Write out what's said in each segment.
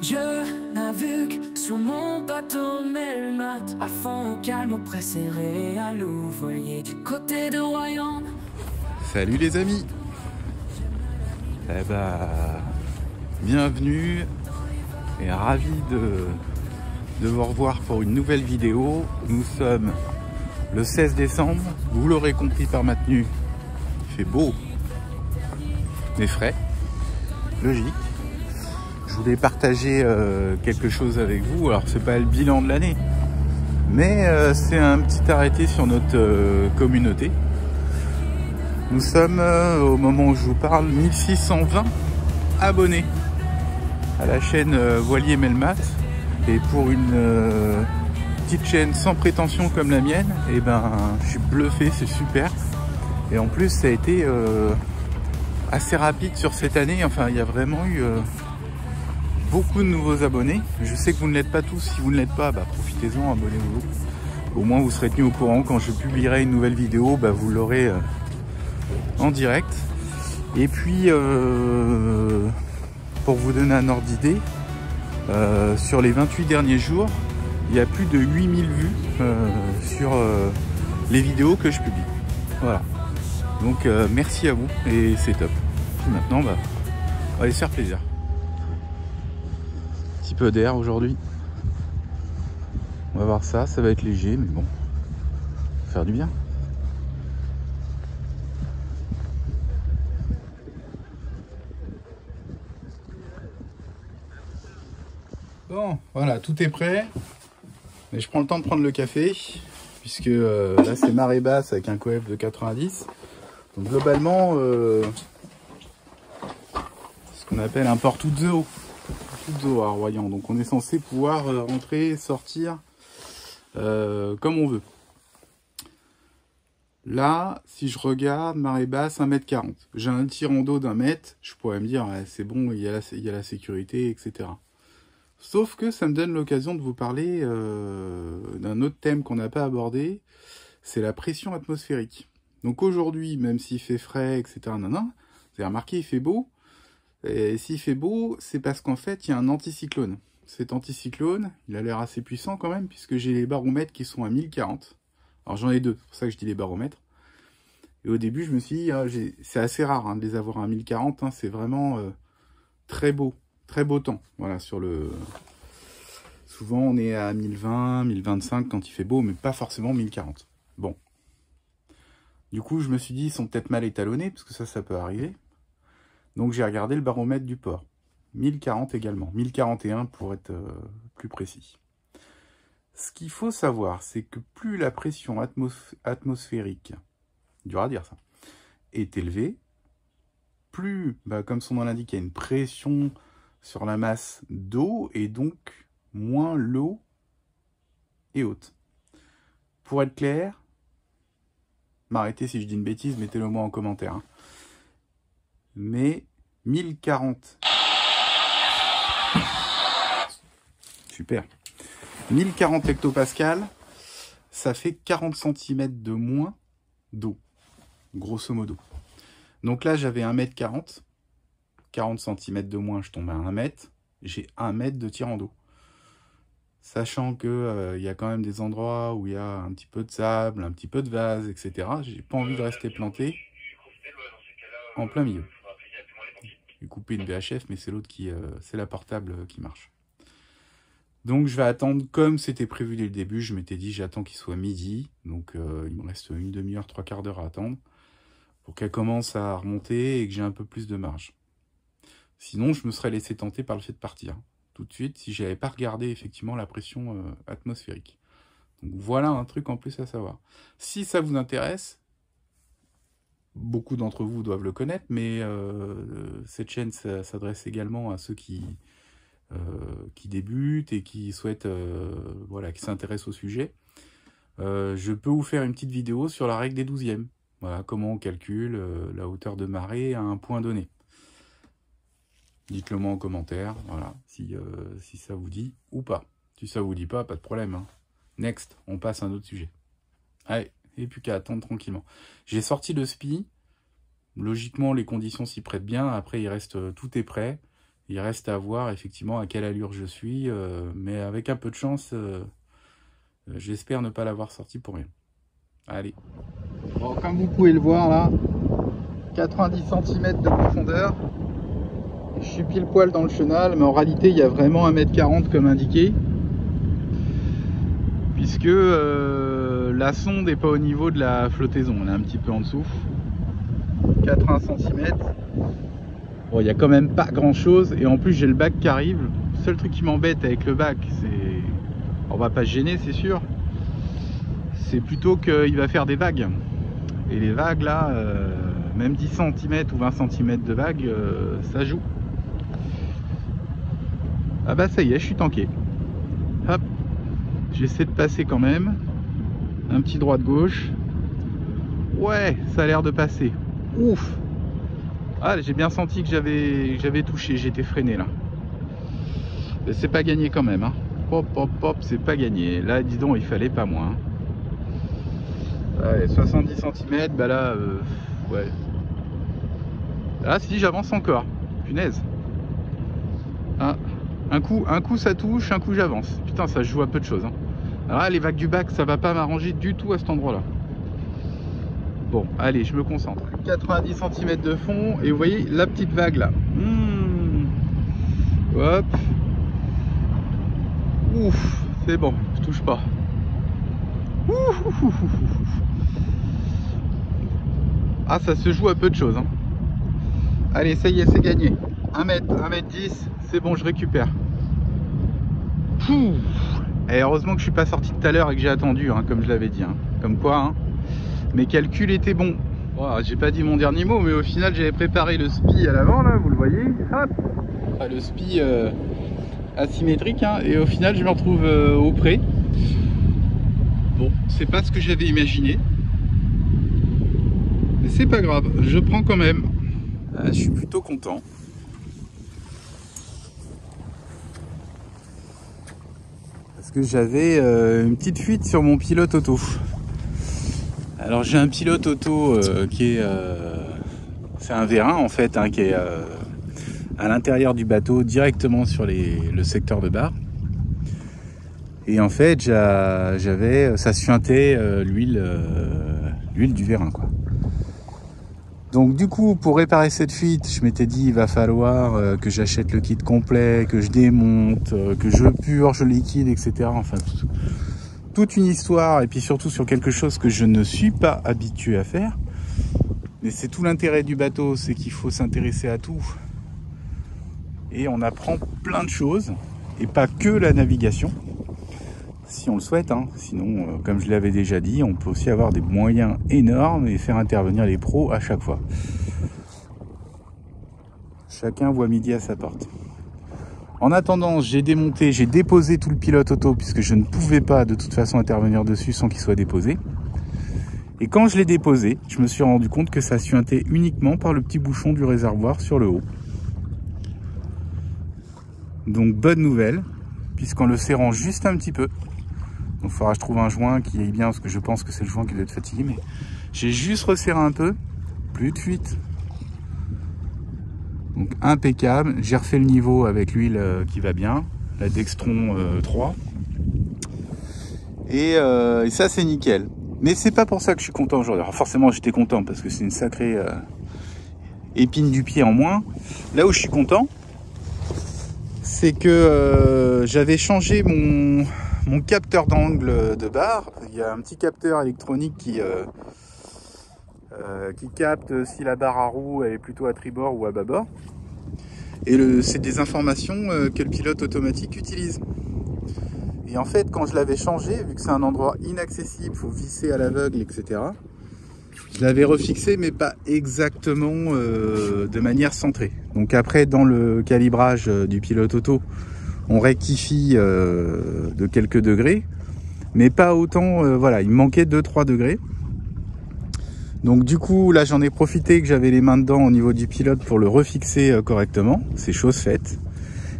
Je navigue sur mon bateau Melmat, à fond au calme, au préféré à l'ouvrier du côté de Royan. Salut les amis. Eh bah, bienvenue et ravi de vous revoir pour une nouvelle vidéo. Nous sommes le 16 décembre, vous l'aurez compris par ma tenue, il fait beau mais frais, logique. Je voulais partager quelque chose avec vous. Alors c'est pas le bilan de l'année, mais c'est un petit arrêté sur notre communauté. Nous sommes au moment où je vous parle 1620 abonnés à la chaîne Voilier Melmat, et pour une petite chaîne sans prétention comme la mienne, et ben je suis bluffé, c'est super. Et en plus ça a été assez rapide sur cette année. Enfin, il y a vraiment eu beaucoup de nouveaux abonnés. Je sais que vous ne l'êtes pas tous. Si vous ne l'êtes pas, bah, profitez-en, abonnez-vous. Au moins vous serez tenu au courant quand je publierai une nouvelle vidéo, bah, vous l'aurez en direct. Et puis pour vous donner un ordre d'idée, sur les 28 derniers jours, il y a plus de 8000 vues sur les vidéos que je publie. Voilà. Donc merci à vous et c'est top. Puis maintenant, bah, on va aller se faire plaisir. Un petit peu d'air aujourd'hui. On va voir ça, ça va être léger, mais bon, ça va faire du bien. Bon, voilà, tout est prêt. Mais je prends le temps de prendre le café, puisque là c'est marée basse avec un coef de 90. Donc globalement, ce qu'on appelle un port toute eau à Royan. Donc on est censé pouvoir rentrer, sortir comme on veut. Là, si je regarde, marée basse, 1,40 m. J'ai un tirant d'eau d'1 mètre, je pourrais me dire, ouais, c'est bon, il y a la sécurité, etc. Sauf que ça me donne l'occasion de vous parler d'un autre thème qu'on n'a pas abordé, c'est la pression atmosphérique. Donc aujourd'hui, même s'il fait frais, etc., vous avez remarqué, il fait beau. Et s'il fait beau, c'est parce qu'en fait, il y a un anticyclone. Cet anticyclone, il a l'air assez puissant quand même, puisque j'ai les baromètres qui sont à 1040. Alors j'en ai deux, c'est pour ça que je dis les baromètres. Et au début, je me suis dit, c'est assez rare de les avoir à 1040, c'est vraiment très beau temps. Voilà, souvent on est à 1020, 1025 quand il fait beau, mais pas forcément 1040. Bon. Du coup, je me suis dit, ils sont peut-être mal étalonnés, parce que ça peut arriver. Donc j'ai regardé le baromètre du port. 1040 également. 1041 pour être plus précis. Ce qu'il faut savoir, c'est que plus la pression atmosphérique, dur à dire ça, est élevée, plus, comme son nom l'indique, il y a une pression sur la masse d'eau, et donc moins l'eau est haute. Pour être clair, m'arrêtez si je dis une bêtise, mettez-le moi en commentaire. Mais 1040. Super. 1040 hectopascales, ça fait 40 cm de moins d'eau, grosso modo. Donc là, j'avais 1,40 m. 40 cm de moins, je tombe à 1 m. J'ai 1 m de tirant d'eau. Sachant que y a quand même des endroits où il y a un petit peu de sable, un petit peu de vase, etc. J'ai pas envie de rester planté en plein milieu. J'ai coupé une VHF, mais c'est l'autre c'est la portable qui marche. Donc je vais attendre comme c'était prévu dès le début. Je m'étais dit j'attends qu'il soit midi. Donc il me reste une demi-heure, 3/4 d'heure à attendre pour qu'elle commence à remonter et que j'ai un peu plus de marge. Sinon je me serais laissé tenter par le fait de partir tout de suite si j'avais pas regardé effectivement la pression atmosphérique. Donc voilà un truc en plus à savoir. Si ça vous intéresse, beaucoup d'entre vous doivent le connaître, mais cette chaîne s'adresse également à ceux qui débutent et qui souhaitent, voilà, qui s'intéressent au sujet. Je peux vous faire une petite vidéo sur la règle des 12e. Voilà, comment on calcule la hauteur de marée à un point donné. Dites-le moi en commentaire, voilà, si ça vous dit ou pas. Si ça vous dit pas de problème. Next, on passe à un autre sujet. Allez, et plus qu'à attendre tranquillement. J'ai sorti le SPI. Logiquement, les conditions s'y prêtent bien. Après, il reste tout est prêt. Il reste à voir effectivement à quelle allure je suis, mais avec un peu de chance, j'espère ne pas l'avoir sorti pour rien. Allez. Bon, comme vous pouvez le voir là, 90 cm de profondeur. Je suis pile poil dans le chenal, mais en réalité il y a vraiment 1,40 m comme indiqué. Puisque la sonde n'est pas au niveau de la flottaison, on est un petit peu en dessous. 80 cm. Bon, il n'y a quand même pas grand chose, et en plus j'ai le bac qui arrive. Le seul truc qui m'embête avec le bac, c'est... On va pas se gêner, c'est sûr. C'est plutôt qu'il va faire des vagues. Et les vagues là, même 10 cm ou 20 cm de vagues, ça joue. Ah bah ça y est, je suis tanké. Hop, j'essaie de passer quand même. Un petit droite-gauche. Ouais, ça a l'air de passer. Ouf. Ah, j'ai bien senti que j'avais touché, j'étais freiné là. C'est pas gagné quand même, hein. Hop, hop, hop, c'est pas gagné. Là, dis donc, il fallait pas moins. Allez, 70 cm, bah là, ouais. Là, si, j'avance encore. Punaise. Ah, un coup ça touche, un coup j'avance. Putain, ça joue à peu de choses, hein. Alors là, les vagues du bac, ça va pas m'arranger du tout à cet endroit-là. Bon, allez, je me concentre. 90 cm de fond, et vous voyez la petite vague là. Hop. Ouf, c'est bon, je touche pas. Ouf. Ah, ça se joue à peu de choses, hein. Allez, ça y est, c'est gagné. 1 m, 1m10, c'est bon, je récupère. Et heureusement que je suis pas sorti tout à l'heure et que j'ai attendu, hein, comme je l'avais dit, hein. Comme quoi, hein. Mes calculs étaient bons. Bon, j'ai pas dit mon dernier mot, mais au final j'avais préparé le spi à l'avant là, vous le voyez. Hop, enfin, le spi asymétrique, hein, et au final je me retrouve au près. Bon, c'est pas ce que j'avais imaginé, mais c'est pas grave, je prends quand même. Je suis plutôt content. Parce que j'avais une petite fuite sur mon pilote auto. Alors j'ai un pilote auto qui est... c'est un vérin en fait, hein, qui est à l'intérieur du bateau, directement sur le secteur de bar. Et en fait, ça suintait l'huile du vérin, quoi. Donc du coup, pour réparer cette fuite, je m'étais dit il va falloir que j'achète le kit complet, que je démonte, que je purge le liquide, etc. Enfin, toute une histoire, et puis surtout sur quelque chose que je ne suis pas habitué à faire. Mais c'est tout l'intérêt du bateau, c'est qu'il faut s'intéresser à tout. Et on apprend plein de choses, et pas que la navigation, si on le souhaite, hein. Sinon, comme je l'avais déjà dit, on peut aussi avoir des moyens énormes et faire intervenir les pros à chaque fois. Chacun voit midi à sa porte. En attendant, j'ai déposé tout le pilote auto, puisque je ne pouvais pas de toute façon intervenir dessus sans qu'il soit déposé. Et quand je l'ai déposé, je me suis rendu compte que ça suintait uniquement par le petit bouchon du réservoir sur le haut. Donc bonne nouvelle, puisqu'en le serrant juste un petit peu, donc il faudra que je trouve un joint qui aille bien, parce que je pense que c'est le joint qui doit être fatigué, mais j'ai juste resserré un peu, plus de fuite. Donc impeccable, j'ai refait le niveau avec l'huile qui va bien, la Dextron 3. Et ça c'est nickel. Mais c'est pas pour ça que je suis content aujourd'hui. Alors forcément j'étais content parce que c'est une sacrée épine du pied en moins. Là où je suis content, c'est que j'avais changé mon capteur d'angle de barre. Il y a un petit capteur électronique qui capte si la barre à roue elle est plutôt à tribord ou à bâbord. Et c'est des informations que le pilote automatique utilise. Et en fait, quand je l'avais changé, vu que c'est un endroit inaccessible, il faut visser à l'aveugle, etc. Je l'avais refixé, mais pas exactement de manière centrée. Donc après, dans le calibrage du pilote auto, on rectifie de quelques degrés, mais pas autant, voilà, il me manquait 2-3 degrés. Donc du coup, là j'en ai profité que j'avais les mains dedans au niveau du pilote pour le refixer correctement, c'est chose faite.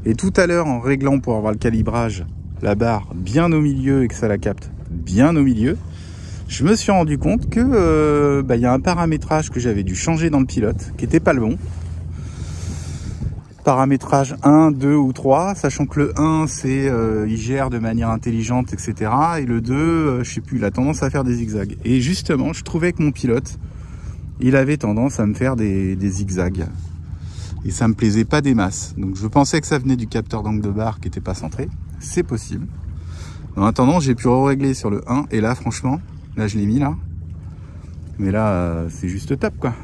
Et tout à l'heure, en réglant pour avoir le calibrage, la barre bien au milieu et que ça la capte bien au milieu, je me suis rendu compte que y a un paramétrage que j'avais dû changer dans le pilote, qui n'était pas le bon. paramétrage 1, 2 ou 3, sachant que le 1 c'est il gère de manière intelligente, etc. Et le 2, je sais plus, il a tendance à faire des zigzags. Et justement, je trouvais que mon pilote, il avait tendance à me faire des zigzags. Et ça me plaisait pas des masses. Donc je pensais que ça venait du capteur d'angle de barre qui était pas centré. C'est possible. En attendant, j'ai pu régler sur le 1. Et là, franchement, là je l'ai mis là. Mais là, c'est juste top quoi.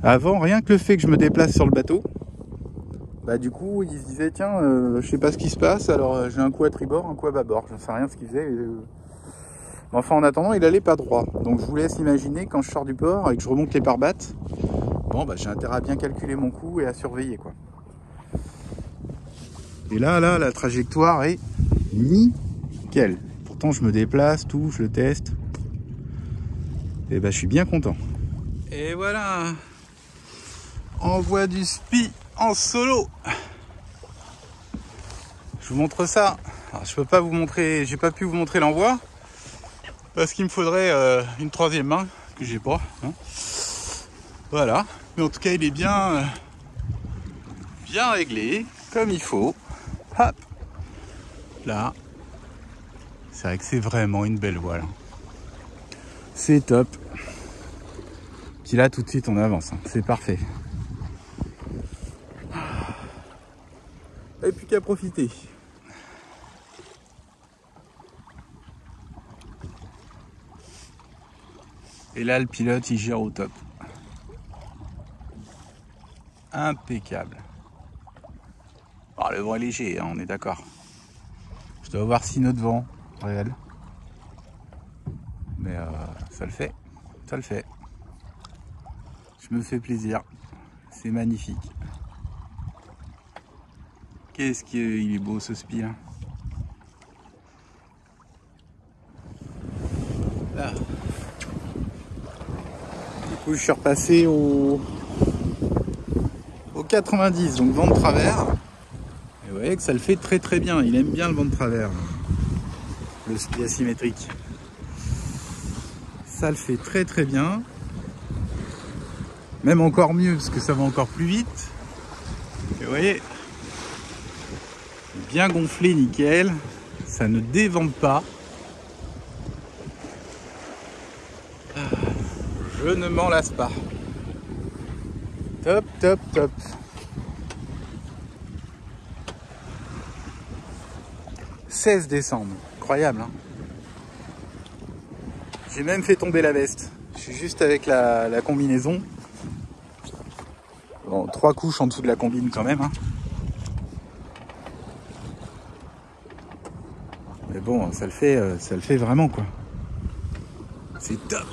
Avant, rien que le fait que je me déplace sur le bateau, bah du coup, il se disait tiens, je sais pas ce qui se passe, alors j'ai un coup à tribord, un coup à bâbord. Je sais rien ce qu'il faisait. Enfin, en attendant, il allait pas droit. Donc je vous laisse imaginer quand je sors du port et que je remonte les pare-battes. Bon, bah j'ai intérêt à bien calculer mon coup et à surveiller quoi. Et là, la trajectoire est nickel. Pourtant, je me déplace, tout, je le teste. Et bah, je suis bien content. Et voilà, envoi du SPI en solo. Je vous montre ça. Alors, je peux pas vous montrer, j'ai pas pu vous montrer l'envoi parce qu'il me faudrait une troisième main que j'ai pas. Hein. Voilà. Mais en tout cas, il est bien réglé, comme il faut. Hop. Là. C'est vrai que c'est vraiment une belle voile. C'est top. Puis là, tout de suite, on avance. Hein. C'est parfait. Et plus qu'à profiter. Et là, le pilote, il gère au top. Impeccable. Alors, le vent est léger, hein, on est d'accord. Je dois avoir 6 nœuds de vent réel. Mais ça le fait. Ça le fait. Je me fais plaisir. C'est magnifique. Qu'est-ce qu'il est beau ce SPI là. Là. Du coup, je suis repassé au 90, donc vent de travers. Et vous voyez que ça le fait très très bien. Il aime bien le vent de travers. Le SPI asymétrique. Ça le fait très très bien. Même encore mieux parce que ça va encore plus vite. Et vous voyez, bien gonflé, nickel. Ça ne dévente pas. Je ne m'en lasse pas. Top, top, top. « 16 décembre. Incroyable, hein. J'ai même fait tomber la veste. Je suis juste avec la combinaison. Bon, 3 couches en dessous de la combine quand même. Hein. Mais bon, ça le fait vraiment quoi. C'est top.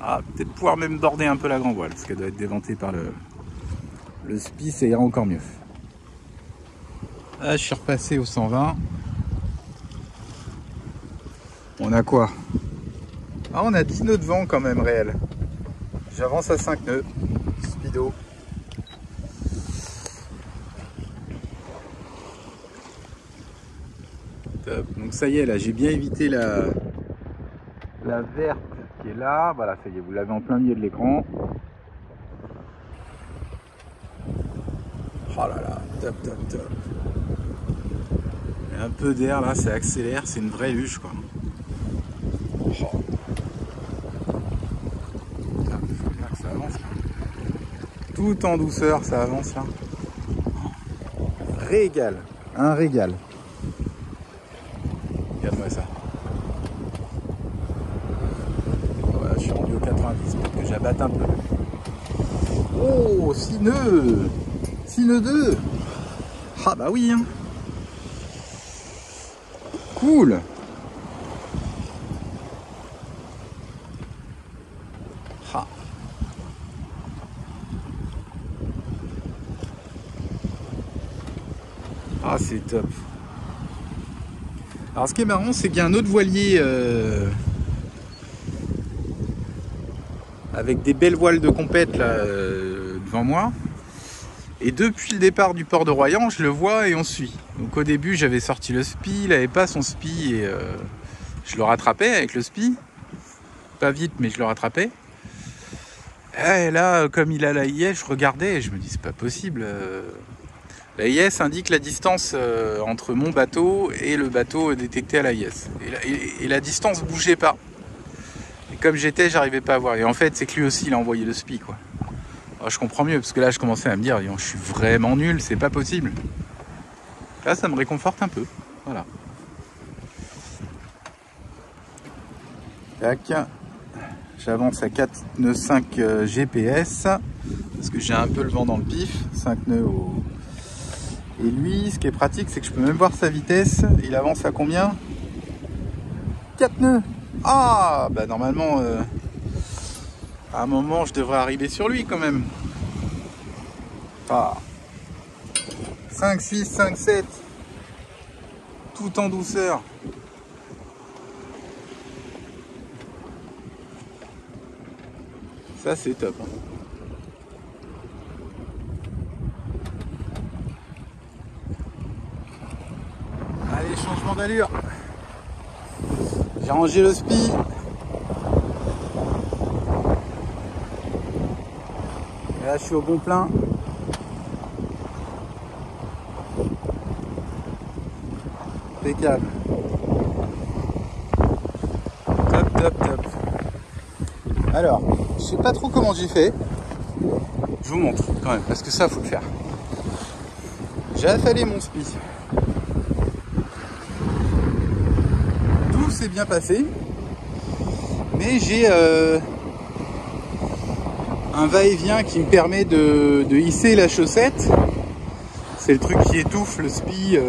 Ah, peut-être pouvoir même border un peu la grand voile, parce qu'elle doit être déventée par le SPI, ça ira encore mieux. Là, je suis repassé au 120. On a quoi? Ah, on a 10 nœuds de vent quand même réel. J'avance à 5 nœuds. Speedo. Top. Donc ça y est, là, j'ai bien évité la verte qui est là. Voilà, ça y est, vous l'avez en plein milieu de l'écran. Oh là là, top, top, top. Et un peu d'air là, ça accélère, c'est une vraie luge quoi. Oh. Putain, faut bien que ça avance là. Tout en douceur, ça avance là. Régal, un régal. Regarde-moi ça. Voilà, je suis rendu au 90 pour que j'abatte un peu. Oh, 6 nœuds 6 nœuds 2. Ah bah oui hein. Cool. Ah. Ah c'est top. Alors ce qui est marrant c'est qu'il y a un autre voilier avec des belles voiles de compète là devant moi. Et depuis le départ du port de Royan, je le vois et on suit. Donc au début, j'avais sorti le SPI, il n'avait pas son SPI et je le rattrapais avec le SPI. Pas vite, mais je le rattrapais. Et là, comme il a l'AIS, je regardais et je me dis c'est pas possible. L'AIS indique la distance entre mon bateau et le bateau détecté à l'AIS. Et la distance bougeait pas. Et comme j'étais, j'arrivais pas à voir. Et en fait, c'est que lui aussi, il a envoyé le SPI, quoi. Alors, je comprends mieux, parce que là, je commençais à me dire, je suis vraiment nul, c'est pas possible. Là, ça me réconforte un peu. Voilà. Tac. J'avance à 4 nœuds 5 GPS, parce que j'ai un peu le vent dans le pif. 5 nœuds au... Et lui, ce qui est pratique, c'est que je peux même voir sa vitesse. Il avance à combien? 4 nœuds. Ah, bah normalement, à un moment, je devrais arriver sur lui quand même. Ah. 5, 6, 5, 7. Tout en douceur. Ça, c'est top. Allez, changement d'allure. J'ai rangé le SPI. Et là, je suis au bon plein. Impeccable. Top, top, top. Alors, je sais pas trop comment j'ai fait. Je vous montre quand même, parce que ça, faut le faire. J'ai affalé mon SPI. Tout s'est bien passé. Mais j'ai un va-et-vient qui me permet de hisser la chaussette. C'est le truc qui étouffe le SPI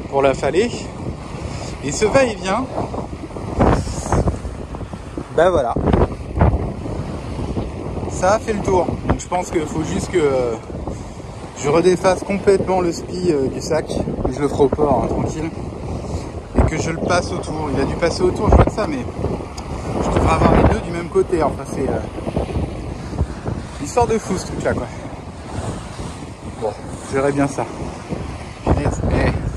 pour l'affaler. Et ce va-et-vient, ben voilà, ça a fait le tour. Donc je pense qu'il faut juste que je redéfasse complètement le SPI du sac. Mais je le ferai au port, hein, tranquille. Et que je le passe autour. Il a dû passer autour, je vois que ça, mais je devrais avoir les deux du même côté. Enfin, c'est histoire de fou ce truc là, quoi. Bon, je verrai bien ça.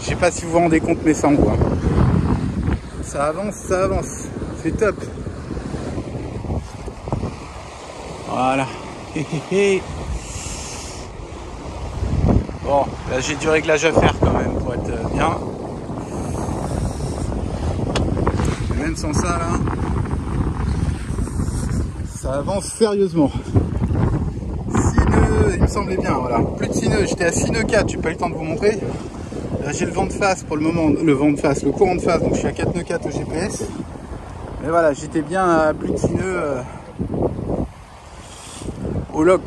Je sais pas si vous vous rendez compte, mais ça envoie. Ça avance, c'est top. Voilà. Bon, là j'ai du réglage à faire quand même pour être bien. Et même sans ça là, ça avance sérieusement. 6 nœuds, il me semblait bien, voilà. Plus de 6 nœuds, j'étais à 6 nœuds 4, j'ai pas eu le temps de vous montrer. Là j'ai le vent de face pour le moment, le courant de face, donc je suis à 4 nœuds 4 au GPS. Mais voilà, j'étais bien à plus de 6 nœuds au lock.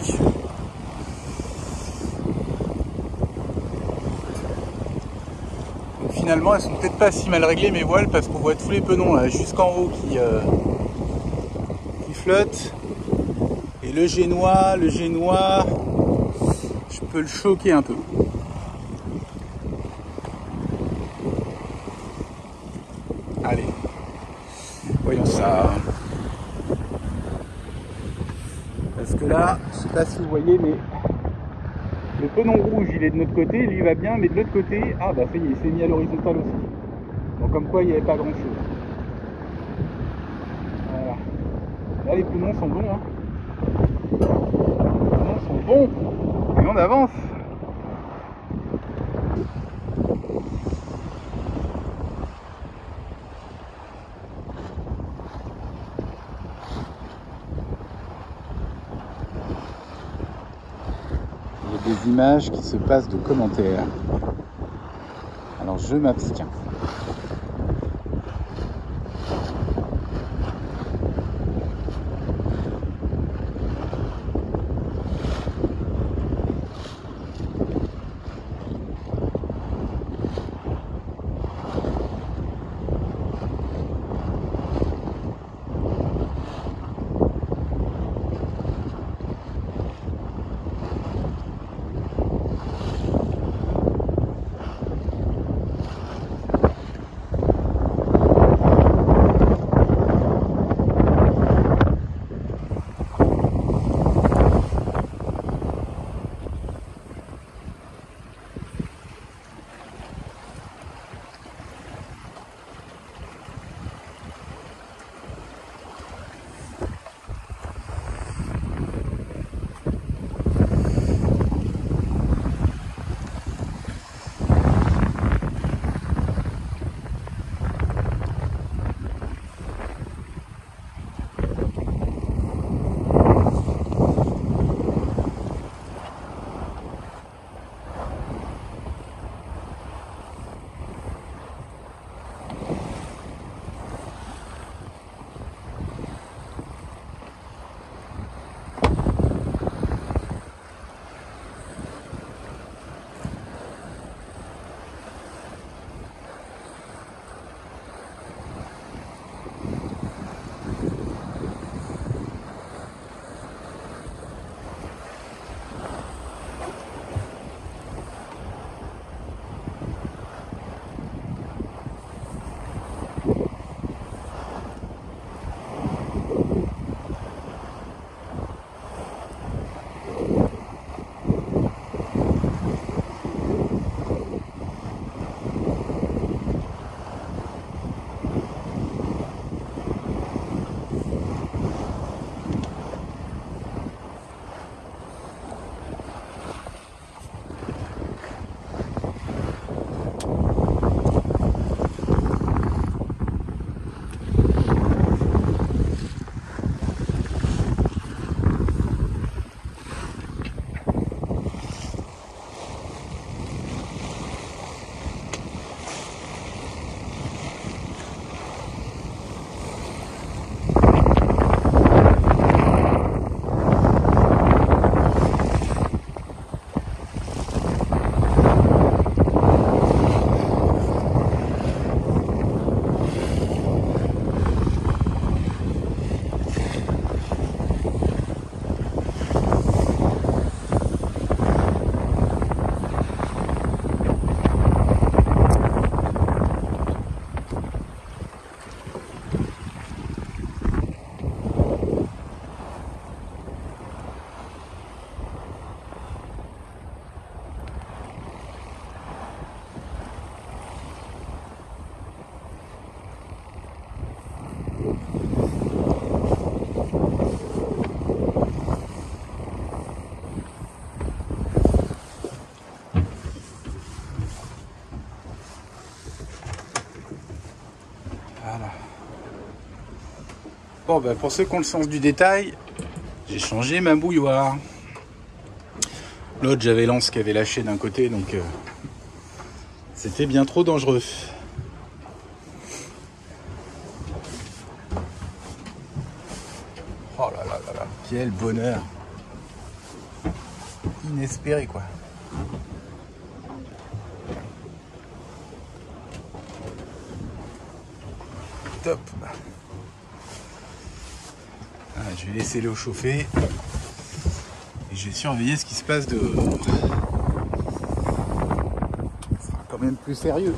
Donc finalement, elles sont peut-être pas si mal réglées mes voiles, parce qu'on voit tous les penons là jusqu'en haut qui flottent. Et le génois, je peux le choquer un peu. Allez, voyons ça. Parce que là, je sais pas si vous voyez, mais le penon rouge, il est de notre côté, lui va bien, mais de l'autre côté, ah bah ça y est, il s'est mis à l'horizontale aussi. Donc comme quoi, il n'y avait pas grand chose. Voilà. Là, les penons sont bons, hein. Les penons sont bons. Et on avance. Des images qui se passent de commentaires. Alors je m'abstiens. Bon, bah, pour ceux qui ont le sens du détail, j'ai changé ma bouilloire. L'autre, j'avais l'anse qui avait lâché d'un côté, donc c'était bien trop dangereux. Oh là là là là, quel bonheur. Inespéré, quoi. Top. Ah, je vais laisser l'eau chauffer et je vais surveiller ce qui se passe dehors. Ça sera quand même plus sérieux.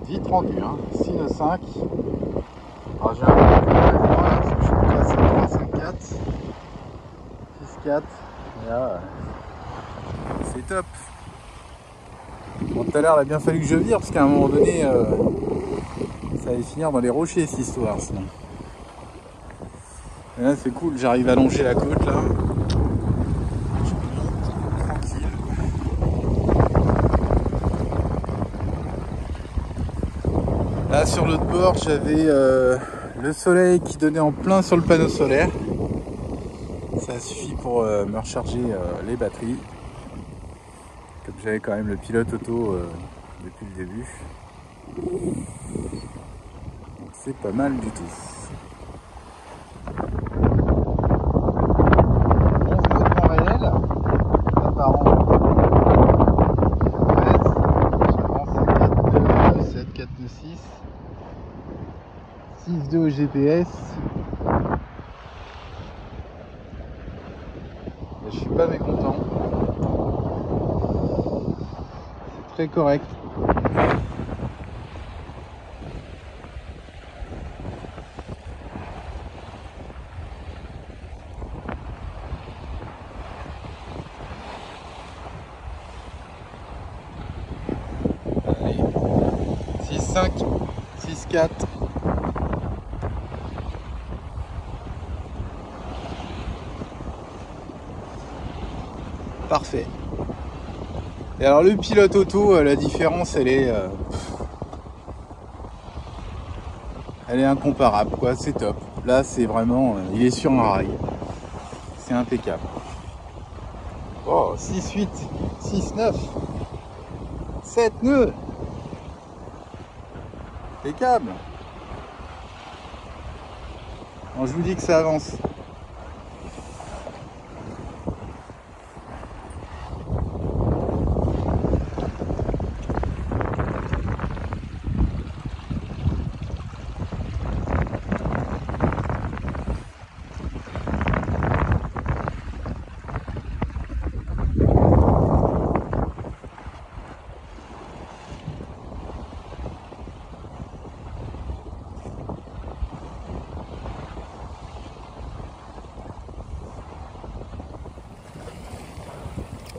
Vite rendu, hein. 6 de 5. Alors j'ai un peu de parce que je suis passé 3, 5, 4, 6, 4. Et là, c'est top. Bon, tout à l'heure, il a bien fallu que je vire parce qu'à un moment donné, ça allait finir dans les rochers cette histoire. Sinon. Et là, c'est cool, j'arrive à longer la côte là. Là sur l'autre bord j'avais le soleil qui donnait en plein sur le panneau solaire. Ça suffit pour me recharger les batteries. Comme j'avais quand même le pilote auto depuis le début. C'est pas mal du tout. Au GPS, je suis pas mécontent, c'est très correct. Allez. 6, 5, 6, 4. Parfait. Et alors le pilote auto, la différence elle est incomparable quoi, c'est top. Là c'est vraiment, il est sur un rail. C'est impeccable. Oh, 6, 8, 6, 9, 7 nœuds. Impeccable. Bon, je vous dis que ça avance.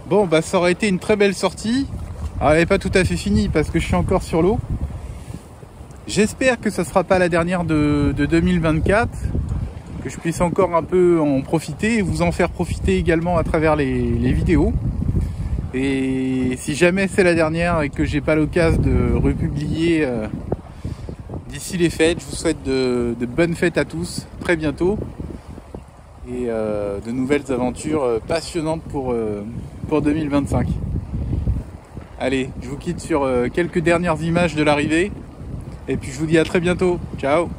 Bon bah ça aurait été une très belle sortie. Alors, elle n'est pas tout à fait finie parce que je suis encore sur l'eau. J'espère que ça ne sera pas la dernière de 2024, que je puisse encore un peu en profiter et vous en faire profiter également à travers les vidéos. Et si jamais c'est la dernière et que j'ai pas l'occasion de republier d'ici les fêtes, je vous souhaite de bonnes fêtes à tous, très bientôt. et de nouvelles aventures passionnantes pour 2025. Allez, je vous quitte sur quelques dernières images de l'arrivée et puis je vous dis à très bientôt. Ciao!